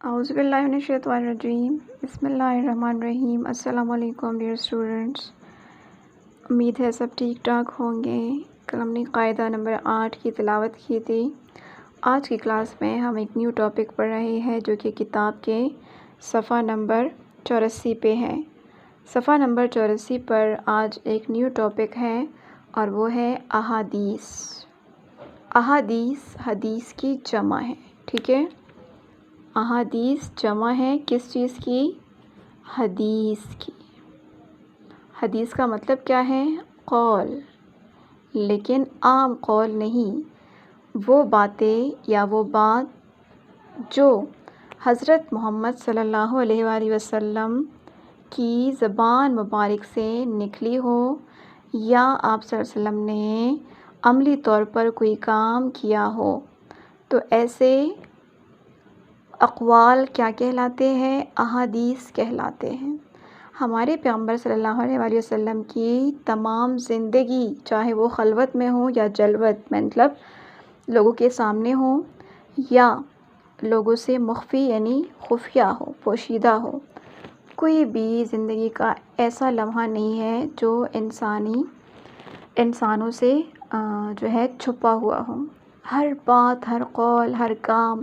اعوذ باللہ من الشیطان الرجیم، بسم اللہ الرحمن الرحیم۔ السلام علیکم ڈیئر اسٹوڈنٹس، امید ہے سب ٹھیک ٹھاک ہوں گے۔ کل ہم نے قاعدہ نمبر 8 کی تلاوت کی تھی۔ آج کی کلاس میں ہم ایک نیو ٹاپک پڑھ رہے ہیں جو کہ کتاب کے صفحہ نمبر 84 پہ ہے۔ صفحہ نمبر 84 پر آج ایک نیو ٹاپک ہے اور وہ ہے احادیث۔ احادیث حدیث کی جمع ہے، ٹھیک ہے۔ احادیث جمع ہے کس چیز کی؟ حدیث کی۔ حدیث کا مطلب کیا ہے؟ قول، لیکن عام قول نہیں، وہ باتیں یا وہ بات جو حضرت محمد صلی اللہ علیہ وآلہ وسلم کی زبان مبارک سے نکلی ہو یا آپ صلی اللہ علیہ وسلم نے عملی طور پر کوئی کام کیا ہو، تو ایسے اقوال کیا کہلاتے ہیں؟ احادیث کہلاتے ہیں۔ ہمارے پیغمبر صلی اللہ علیہ وآلہ وسلم کی تمام زندگی، چاہے وہ خلوت میں ہو یا جلوت میں، مطلب لوگوں کے سامنے ہو یا لوگوں سے مخفی یعنی خفیہ ہو، پوشیدہ ہو، کوئی بھی زندگی کا ایسا لمحہ نہیں ہے جو انسانوں سے جو ہے چھپا ہوا ہو۔ ہر بات، ہر قول، ہر کام،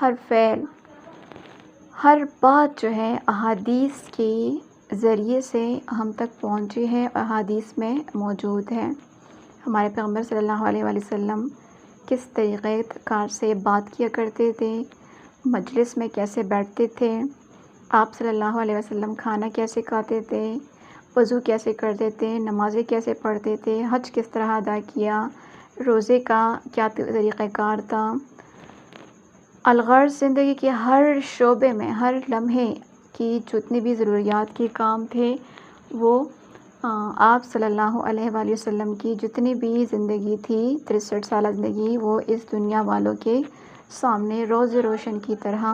ہر فعل، ہر بات جو ہے احادیث کے ذریعے سے ہم تک پہنچی ہے، احادیث میں موجود ہے۔ ہمارے پیغمبر صلی اللہ علیہ وآلہ وسلم کس طریقے کار سے بات کیا کرتے تھے، مجلس میں کیسے بیٹھتے تھے، آپ صلی اللہ علیہ وسلم کھانا کیسے کھاتے تھے، وضو کیسے کرتے تھے، نمازیں کیسے پڑھتے تھے، حج کس طرح ادا کیا، روزے کا کیا طریقہ کار تھا۔ الغرض زندگی کے ہر شعبے میں، ہر لمحے کی جتنی بھی ضروریات کے کام تھے، وہ آپ صلی اللہ علیہ وآلہ وسلم کی جتنی بھی زندگی تھی، 63 سالہ زندگی، وہ اس دنیا والوں کے سامنے روز روشن کی طرح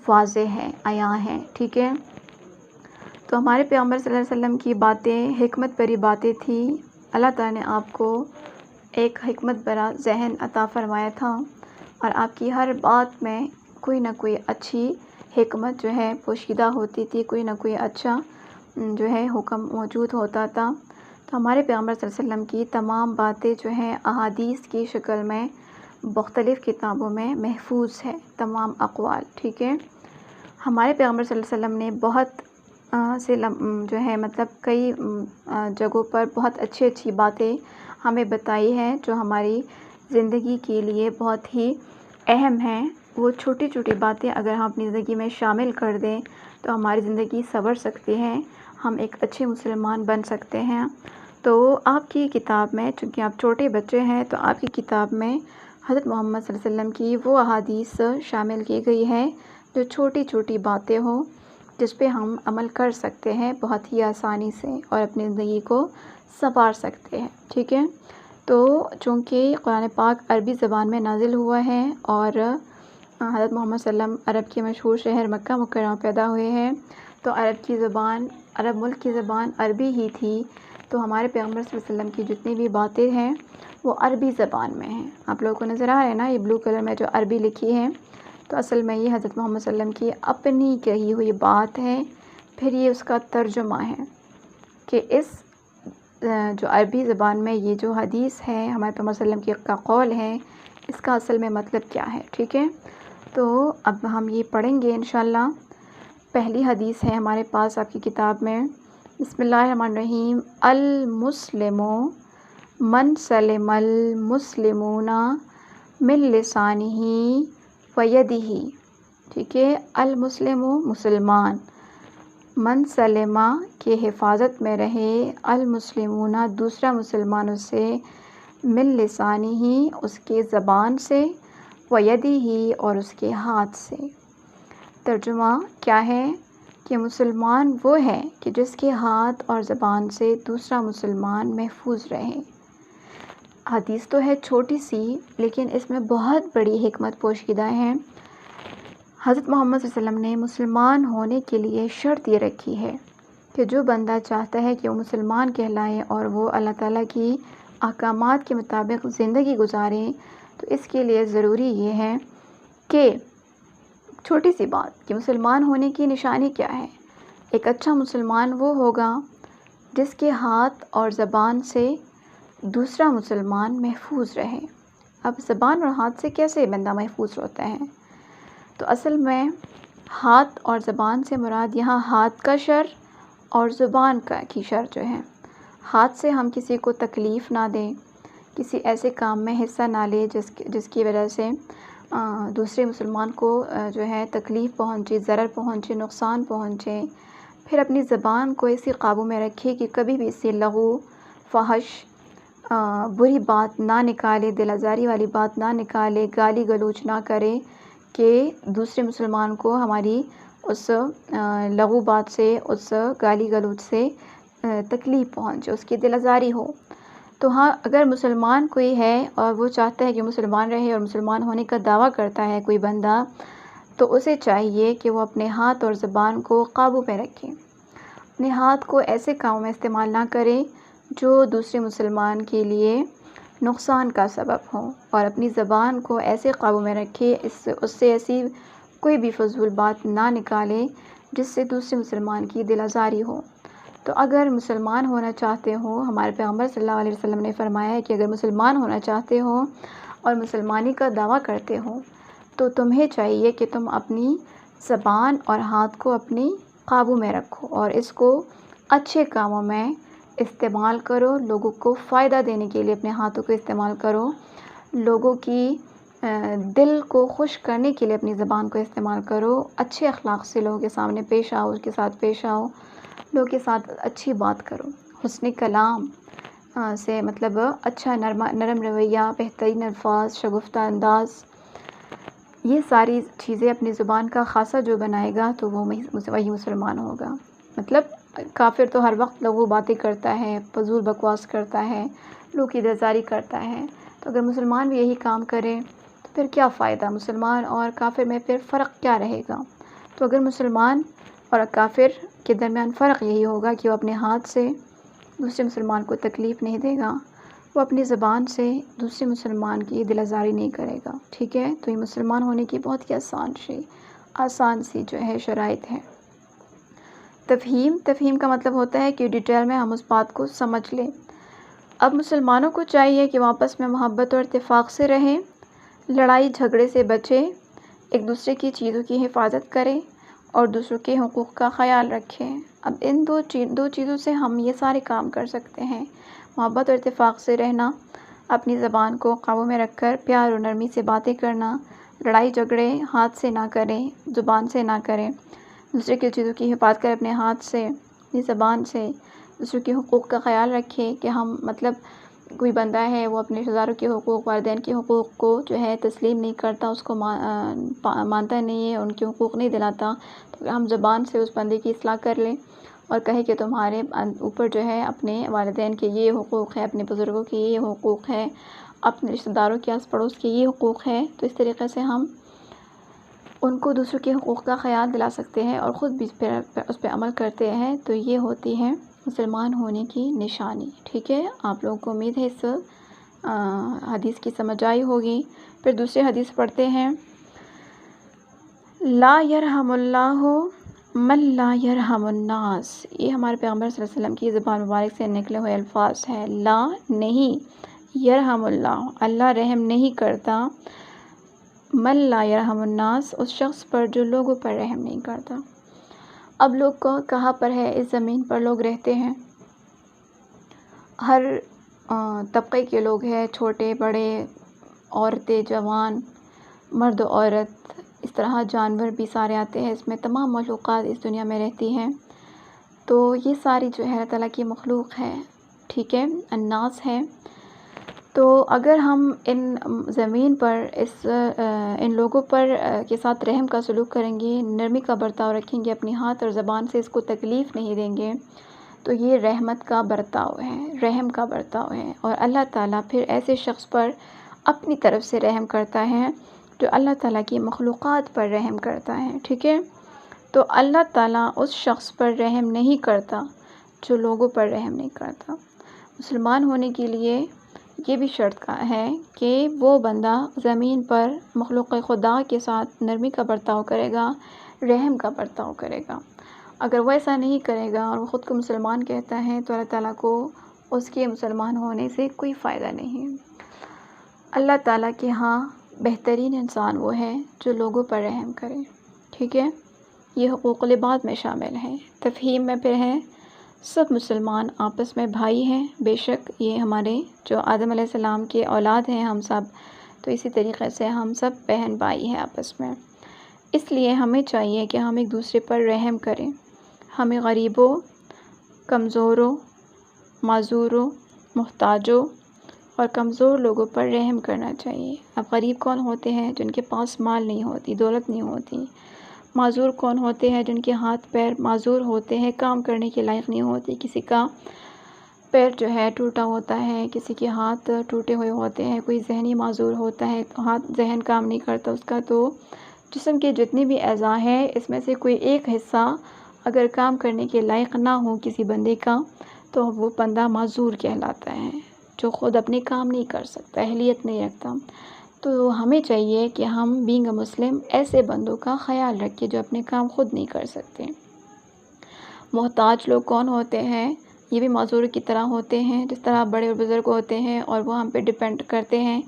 واضح ہے، عیاں ہیں، ٹھیک ہے۔ تو ہمارے پیغمبر صلی اللہ علیہ وسلم کی باتیں حکمت بھری باتیں تھیں۔ اللہ تعالیٰ نے آپ کو ایک حکمت بھرا ذہن عطا فرمایا تھا اور آپ کی ہر بات میں کوئی نہ کوئی اچھی حکمت جو ہے پوشیدہ ہوتی تھی، کوئی نہ کوئی اچھا جو ہے حکم موجود ہوتا تھا۔ تو ہمارے پیغمبر صلی اللہ علیہ وسلم کی تمام باتیں جو ہیں احادیث کی شکل میں مختلف کتابوں میں محفوظ ہے، تمام اقوال، ٹھیک ہے۔ ہمارے پیغمبر صلی اللہ علیہ وسلم نے بہت سے جو ہے مطلب کئی جگہوں پر بہت اچھی اچھی باتیں ہمیں بتائی ہیں جو ہماری زندگی کے لیے بہت ہی اہم ہیں۔ وہ چھوٹی چھوٹی باتیں اگر ہم اپنی زندگی میں شامل کر دیں تو ہماری زندگی سنور سکتی ہے، ہم ایک اچھے مسلمان بن سکتے ہیں۔ تو آپ کی کتاب میں، چونکہ آپ چھوٹے بچے ہیں، تو آپ کی کتاب میں حضرت محمد صلی اللہ علیہ وسلم کی وہ احادیث شامل کی گئی ہے جو چھوٹی چھوٹی باتیں ہوں، جس پہ ہم عمل کر سکتے ہیں بہت ہی آسانی سے اور اپنی زندگی کو سنوار سکتے ہیں، ٹھیک ہے۔ تو چونکہ قرآن پاک عربی زبان میں نازل ہوا ہے اور حضرت محمد صلی اللہ علیہ وسلم عرب کے مشہور شہر مکہ مکرمہ پیدا ہوئے ہیں، تو عرب کی زبان، عرب ملک کی زبان عربی ہی تھی، تو ہمارے پیغمبر صلی اللہ علیہ وسلم کی جتنی بھی باتیں ہیں وہ عربی زبان میں ہیں۔ آپ لوگوں کو نظر آ رہا ہے نا، یہ بلو کلر میں جو عربی لکھی ہے، تو اصل میں یہ حضرت محمد صلی اللہ علیہ وسلم کی اپنی کہی ہوئی بات ہے، پھر یہ اس کا ترجمہ ہے کہ اس جو عربی زبان میں یہ جو حدیث ہے ہمارے پیغمبر صلی اللہ علیہ وسلم کا قول ہے، اس کا اصل میں مطلب کیا ہے، ٹھیک ہے۔ تو اب ہم یہ پڑھیں گے انشاءاللہ۔ پہلی حدیث ہے ہمارے پاس آپ کی کتاب میں، بسم اللہ الرحمن الرحیم۔ المسلم من سلم المسلمون من لسانہ ویدہ، ٹھیک ہے۔ المسلم مسلمان، من سلمہ کے حفاظت میں رہے، المسلمون دوسرا مسلمانوں سے، من لسانہ اس کے زبان سے، ویدہ اور اس کے ہاتھ سے۔ ترجمہ کیا ہے کہ مسلمان وہ ہے کہ جس کے ہاتھ اور زبان سے دوسرا مسلمان محفوظ رہے۔ حدیث تو ہے چھوٹی سی، لیکن اس میں بہت بڑی حکمت پوشیدہ ہے۔ حضرت محمد صلی اللہ علیہ وسلم نے مسلمان ہونے کے لیے شرط یہ رکھی ہے کہ جو بندہ چاہتا ہے کہ وہ مسلمان کہلائے اور وہ اللہ تعالیٰ کی احکامات کے مطابق زندگی گزارے، تو اس کے لیے ضروری یہ ہے کہ چھوٹی سی بات کہ مسلمان ہونے کی نشانی کیا ہے۔ ایک اچھا مسلمان وہ ہوگا جس کے ہاتھ اور زبان سے دوسرا مسلمان محفوظ رہے۔ اب زبان اور ہاتھ سے کیسے بندہ محفوظ ہوتا ہے؟ تو اصل میں ہاتھ اور زبان سے مراد یہاں ہاتھ کا شر اور زبان کی شر جو ہے۔ ہاتھ سے ہم کسی کو تکلیف نہ دیں، کسی ایسے کام میں حصہ نہ لے جس کی وجہ سے دوسرے مسلمان کو جو ہے تکلیف پہنچے، ضرر پہنچے، نقصان پہنچے۔ پھر اپنی زبان کو اسی قابو میں رکھے کہ کبھی بھی اسے لغو، فحش، بری بات نہ نکالے، دل آزاری والی بات نہ نکالے، گالی گلوچ نہ کرے کہ دوسرے مسلمان کو ہماری اس لغو بات سے، اس گالی گلوچ سے تکلیف پہنچے، اس کی دل آزاری ہو۔ تو ہاں، اگر مسلمان کوئی ہے اور وہ چاہتا ہے کہ مسلمان رہے اور مسلمان ہونے کا دعویٰ کرتا ہے کوئی بندہ، تو اسے چاہیے کہ وہ اپنے ہاتھ اور زبان کو قابو میں رکھے۔ اپنے ہاتھ کو ایسے کاموں میں استعمال نہ کرے جو دوسرے مسلمان کے لیے نقصان کا سبب ہو، اور اپنی زبان کو ایسے قابو میں رکھے، اس سے ایسی کوئی بھی فضول بات نہ نکالے جس سے دوسرے مسلمان کی دل آزاری ہو۔ تو اگر مسلمان ہونا چاہتے ہو، ہمارے پیغمبر صلی اللہ علیہ وسلم نے فرمایا ہے کہ اگر مسلمان ہونا چاہتے ہو اور مسلمانی کا دعویٰ کرتے ہو تو تمہیں چاہیے کہ تم اپنی زبان اور ہاتھ کو اپنی قابو میں رکھو اور اس کو اچھے کاموں میں استعمال کرو، لوگوں کو فائدہ دینے کے لیے اپنے ہاتھوں کو استعمال کرو، لوگوں کی دل کو خوش کرنے کے لیے اپنی زبان کو استعمال کرو، اچھے اخلاق سے لوگوں کے سامنے پیش آؤ، اس کے ساتھ پیش آؤ، لوگوں کے ساتھ اچھی بات کرو، حسن کلام سے مطلب اچھا نرم رویہ، بہترین الفاظ، شگفتہ انداز، یہ ساری چیزیں اپنی زبان کا خاصہ جو بنائے گا تو وہ وہی مسلمان ہوگا۔ مطلب کافر تو ہر وقت لوگوں باتیں کرتا ہے، فضول بکواس کرتا ہے، لوگ کی دلزاری کرتا ہے، تو اگر مسلمان بھی یہی کام کرے تو پھر کیا فائدہ؟ مسلمان اور کافر میں پھر فرق کیا رہے گا؟ تو اگر مسلمان اور کافر کے درمیان فرق یہی ہوگا کہ وہ اپنے ہاتھ سے دوسرے مسلمان کو تکلیف نہیں دے گا، وہ اپنی زبان سے دوسرے مسلمان کی دل آزاری نہیں کرے گا، ٹھیک ہے؟ تو یہ مسلمان ہونے کی بہت ہی آسان سی جو ہے شرائط ہے۔ تفہیم کا مطلب ہوتا ہے کہ ڈیٹیل میں ہم اس بات کو سمجھ لیں۔ اب مسلمانوں کو چاہیے کہ وہ آپس میں محبت اور اتفاق سے رہیں، لڑائی جھگڑے سے بچیں، ایک دوسرے کی چیزوں کی حفاظت کریں اور دوسروں کے حقوق کا خیال رکھیں۔ اب ان دو چیزوں سے ہم یہ سارے کام کر سکتے ہیں، محبت اور اتفاق سے رہنا، اپنی زبان کو قابو میں رکھ کر پیار اور نرمی سے باتیں کرنا، لڑائی جھگڑے ہاتھ سے نہ کریں، زبان سے نہ کریں، دوسرے کی چیزوں کی حفاظت کریں اپنے ہاتھ سے، اپنی زبان سے، دوسروں کے حقوق کا خیال رکھیں کہ ہم مطلب کوئی بندہ ہے وہ اپنے رشتہ داروں کے حقوق، والدین کے حقوق کو جو ہے تسلیم نہیں کرتا، اس کو مانتا نہیں ہے، ان کے حقوق نہیں دلاتا، تو ہم زبان سے اس بندے کی اصلاح کر لیں اور کہیں کہ تمہارے اوپر جو ہے اپنے والدین کے یہ حقوق ہے، اپنے بزرگوں کے یہ حقوق ہے، اپنے رشتہ داروں کے آس پڑوس کے یہ حقوق ہے۔ تو اس طریقے سے ہم ان کو دوسروں کے حقوق کا خیال دلا سکتے ہیں اور خود بھی اس پہ عمل کرتے ہیں، تو یہ ہوتی ہے مسلمان ہونے کی نشانی، ٹھیک ہے؟ آپ لوگوں کو امید ہے اس حدیث کی سمجھ آئی ہوگی۔ پھر دوسری حدیث پڑھتے ہیں، لا یرحم اللہ من لا یرحم الناس۔ یہ ہمارے پیغمبر صلی اللہ علیہ وسلم کی زبان مبارک سے نکلے ہوئے الفاظ ہیں۔ لا نہیں، یرحم اللہ، اللہ رحم نہیں کرتا، من لا یرحم الناس، اس شخص پر جو لوگوں پر رحم نہیں کرتا۔ اب لوگ کو کہاں پر ہے؟ اس زمین پر لوگ رہتے ہیں، ہر طبقے کے لوگ ہیں، چھوٹے بڑے، عورتیں جوان، مرد عورت، اس طرح جانور بھی سارے آتے ہیں، اس میں تمام مخلوقات اس دنیا میں رہتی ہیں۔ تو یہ ساری جو ہے اللہ تعالیٰ کی مخلوق ہے، ٹھیک ہے، الناس ہے۔ تو اگر ہم ان زمین پر ان لوگوں پر کے ساتھ رحم کا سلوک کریں گے، نرمی کا برتاؤ رکھیں گے، اپنی ہاتھ اور زبان سے اس کو تکلیف نہیں دیں گے، تو یہ رحمت کا برتاؤ ہے، رحم کا برتاؤ ہے، اور اللہ تعالیٰ پھر ایسے شخص پر اپنی طرف سے رحم کرتا ہے جو اللہ تعالیٰ کی مخلوقات پر رحم کرتا ہے، ٹھیک ہے؟ تو اللہ تعالیٰ اس شخص پر رحم نہیں کرتا جو لوگوں پر رحم نہیں کرتا۔ مسلمان ہونے کے لیے یہ بھی شرط کا ہے کہ وہ بندہ زمین پر مخلوق خدا کے ساتھ نرمی کا برتاؤ کرے گا، رحم کا برتاؤ کرے گا۔ اگر وہ ایسا نہیں کرے گا اور وہ خود کو مسلمان کہتا ہے تو اللہ تعالیٰ کو اس کے مسلمان ہونے سے کوئی فائدہ نہیں۔ اللہ تعالیٰ کے ہاں بہترین انسان وہ ہے جو لوگوں پر رحم کرے، ٹھیک ہے؟ یہ حقوق العباد میں شامل ہے۔ تفہیم میں پھر ہے سب مسلمان آپس میں بھائی ہیں، بے شک یہ ہمارے جو آدم علیہ السلام کے اولاد ہیں ہم سب، تو اسی طریقے سے ہم سب بہن بھائی ہیں آپس میں۔ اس لیے ہمیں چاہیے کہ ہم ایک دوسرے پر رحم کریں۔ ہمیں غریبوں، کمزوروں، معذوروں، محتاجوں اور کمزور لوگوں پر رحم کرنا چاہیے۔ اب غریب کون ہوتے ہیں؟ جن کے پاس مال نہیں ہوتی، دولت نہیں ہوتی۔ معذور کون ہوتے ہیں؟ جن کے ہاتھ پیر معذور ہوتے ہیں، کام کرنے کے لائق نہیں ہوتے۔ کسی کا پیر جو ہے ٹوٹا ہوتا ہے، کسی کے ہاتھ ٹوٹے ہوئے ہوتے ہیں، کوئی ذہنی معذور ہوتا ہے، ذہن کام نہیں کرتا اس کا، تو جسم کے جتنے بھی اعضاء ہیں اس میں سے کوئی ایک حصہ اگر کام کرنے کے لائق نہ ہو کسی بندے کا تو وہ بندہ معذور کہلاتا ہے، جو خود اپنے کام نہیں کر سکتا، اہلیت نہیں رکھتا۔ تو ہمیں چاہیے کہ ہم بینگ اے مسلم ایسے بندوں کا خیال رکھیں جو اپنے کام خود نہیں کر سکتے۔ محتاج لوگ کون ہوتے ہیں؟ یہ بھی معذور کی طرح ہوتے ہیں، جس طرح بڑے اور بزرگ ہوتے ہیں اور وہ ہم پہ ڈیپینڈ کرتے ہیں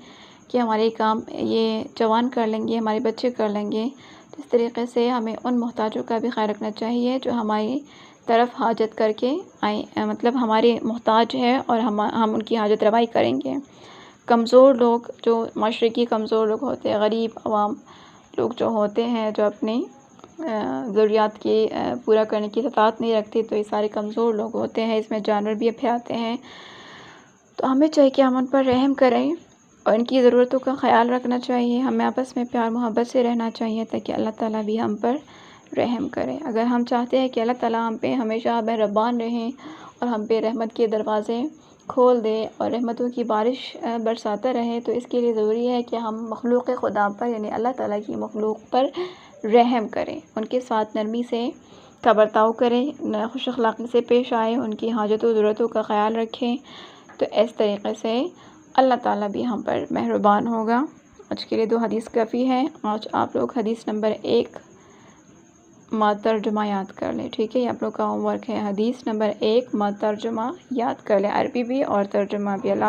کہ ہمارے کام یہ جوان کر لیں گے، ہمارے بچے کر لیں گے۔ تو اس طریقے سے ہمیں ان محتاجوں کا بھی خیال رکھنا چاہیے جو ہماری طرف حاجت کر کے آئیں، مطلب ہمارے محتاج ہے اور ہم ان کی حاجت روائی کریں گے۔ کمزور لوگ جو معاشرے کی کمزور لوگ ہوتے ہیں، غریب عوام لوگ جو ہوتے ہیں، جو اپنی ضروریات کی پورا کرنے کی استطاعت نہیں رکھتے، تو یہ سارے کمزور لوگ ہوتے ہیں، اس میں جانور بھی اب آتے ہیں۔ تو ہمیں چاہیے کہ ہم ان پر رحم کریں اور ان کی ضرورتوں کا خیال رکھنا چاہیے۔ ہمیں آپس میں پیار محبت سے رہنا چاہیے تاکہ اللہ تعالیٰ بھی ہم پر رحم کرے۔ اگر ہم چاہتے ہیں کہ اللہ تعالیٰ ہم پہ ہمیشہ مہربان رہیں اور ہم پہ رحمت کے دروازے کھول دے اور رحمتوں کی بارش برساتا رہے، تو اس کے لیے ضروری ہے کہ ہم مخلوق خدا پر یعنی اللہ تعالیٰ کی مخلوق پر رحم کریں، ان کے ساتھ نرمی سے کا برتاؤ کریں، خوش اخلاقی سے پیش آئیں، ان کی حاجتوں ضرورتوں کا خیال رکھیں۔ تو اس طریقے سے اللہ تعالیٰ بھی ہم پر مہربان ہوگا۔ آج کے لیے 2 حدیث کافی ہے۔ آج آپ لوگ حدیث نمبر 1 ترجمہ یاد کر لیں، ٹھیک ہے؟ یہ آپ لوگ کا ہوم ورک ہے، حدیث نمبر 1 ترجمہ یاد کر لیں، عربی بھی اور ترجمہ بھی۔ اللہ